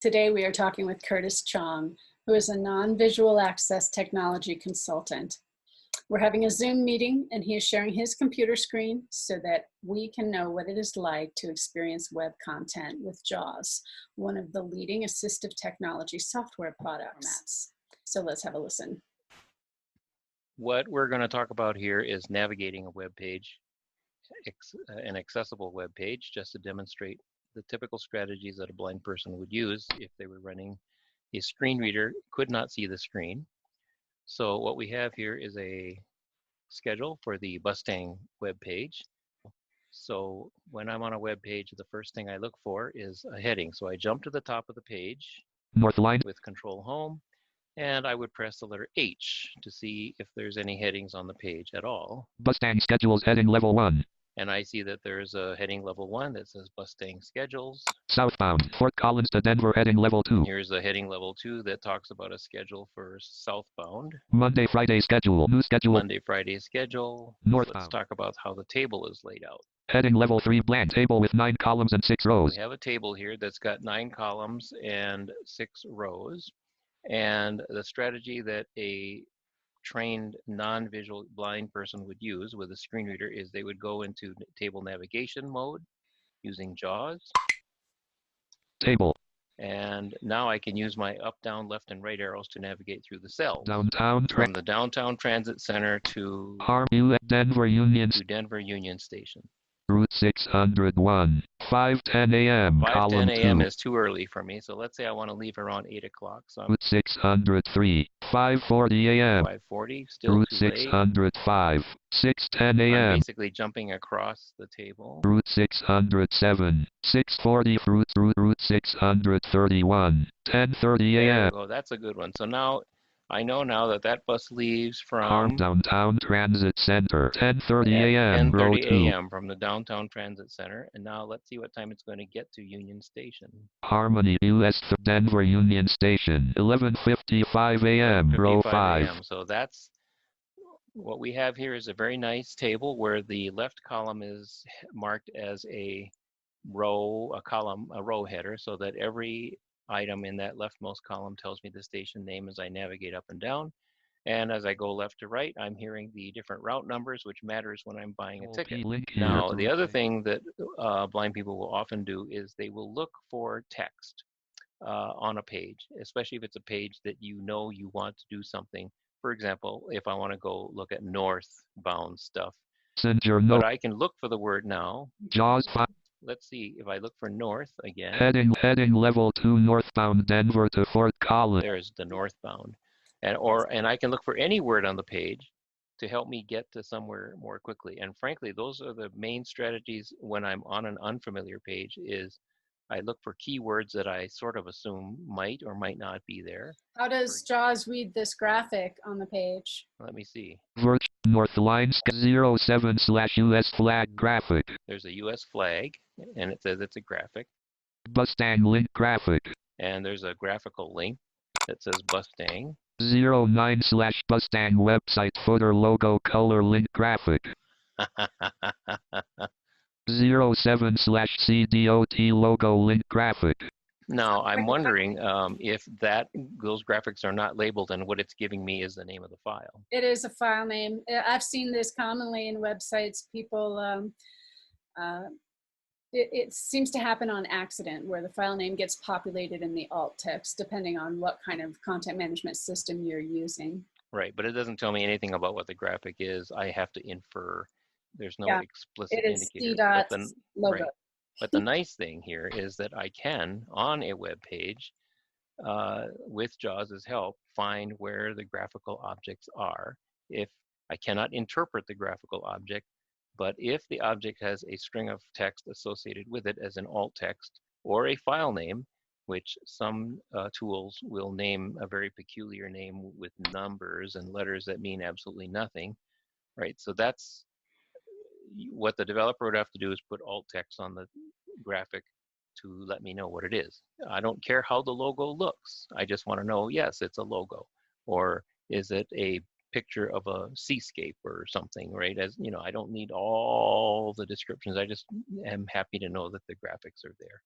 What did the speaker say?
Today we are talking with Curtis Chong, who is a non-visual access technology consultant. We're having a Zoom meeting and he is sharing his computer screen so that we can know what it is like to experience web content with JAWS, one of the leading assistive technology software products. So let's have a listen. What we're going to talk about here is navigating a web page, an accessible web page, just to demonstrate the typical strategies that a blind person would use if they were running a screen reader, could not see the screen. So what we have here is a schedule for the Bustang web page. So when I'm on a web page, the first thing I look for is a heading. So I jump to the top of the page, North line with Control Home, and I would press the letter H to see if there's any headings on the page at all. Bustang schedules heading level 1. And I see that there's a heading level 1 that says Bustang schedules. Southbound, Fort Collins to Denver heading level 2. Here's a heading level 2 that talks about a schedule for southbound. Monday, Friday schedule, new schedule. Monday, Friday schedule. Northbound. Let's talk about how the table is laid out. Heading level 3 blank table with 9 columns and 6 rows. We have a table here that's got 9 columns and 6 rows. And the strategy that a trained non-visual blind person would use with a screen reader is they would go into table navigation mode using JAWS. Table. And now I can use my up, down, left, and right arrows to navigate through the cells. Downtown From the downtown transit center to Denver Union Station. Route 601, 5:10 a.m. 5:10 a.m. 2. is too early for me, so let's say I want to leave around 8 o'clock. So I'm Route 603, 5:40 a.m. 5:40, still Route too late. 605, 6:10 I'm a.m. basically jumping across the table. Route 607, 6:40. Route 631, 10:30 There a.m. you go. That's a good one. So now I know now that that bus leaves from Downtown Transit Center, 10:30 a.m. 10:30 Row 2. a.m. from the downtown transit center. And now let's see what time it's going to get to Union Station. Harmony US Denver Union Station, 11:55 a.m. Row 5. So that's what we have here is a very nice table where the left column is marked as a row, a row header, so that every item in that leftmost column tells me the station name as I navigate up and down. And as I go left to right, I'm hearing the different route numbers, which matters when I'm buying a ticket. Now, the other thing that blind people will often do is they will look for text on a page, especially if it's a page that you know you want to do something. For example, if I want to go look at northbound stuff, but I can look for the word now. JAWS 5. Let's see if I look for north again. Heading level 2 northbound Denver to Fort Collins. There's the northbound. And I can look for any word on the page to help me get to somewhere more quickly. And frankly, those are the main strategies when I'm on an unfamiliar page is I look for keywords that I sort of assume might or might not be there. How does JAWS read this graphic on the page? Let me see. North line 07/US flag graphic. There's a US flag, and it says it's a graphic. Bustang link graphic. And there's a graphical link that says Bustang. 09/Bustang website footer logo color link graphic. 07/CDOT logo link graphic. Now, I'm wondering if those graphics are not labeled and what it's giving me is the name of the file. It is a file name. I've seen this commonly in websites. People, it seems to happen on accident where the file name gets populated in the alt text, depending on what kind of content management system you're using. Right, but it doesn't tell me anything about what the graphic is. I have to infer. There's no explicit indicator. Logo. Right. But the nice thing here is that I can, on a web page, with JAWS's help, find where the graphical objects are. If I cannot interpret the graphical object, but if the object has a string of text associated with it as an alt text or a file name, which some tools will name a very peculiar name with numbers and letters that mean absolutely nothing, right? So that's what the developer would have to do is put alt text on the graphic to let me know what it is. I don't care how the logo looks. I just want to know, yes, it's a logo. Or is it a picture of a seascape or something, right? As you know, I don't need all the descriptions. I just am happy to know that the graphics are there.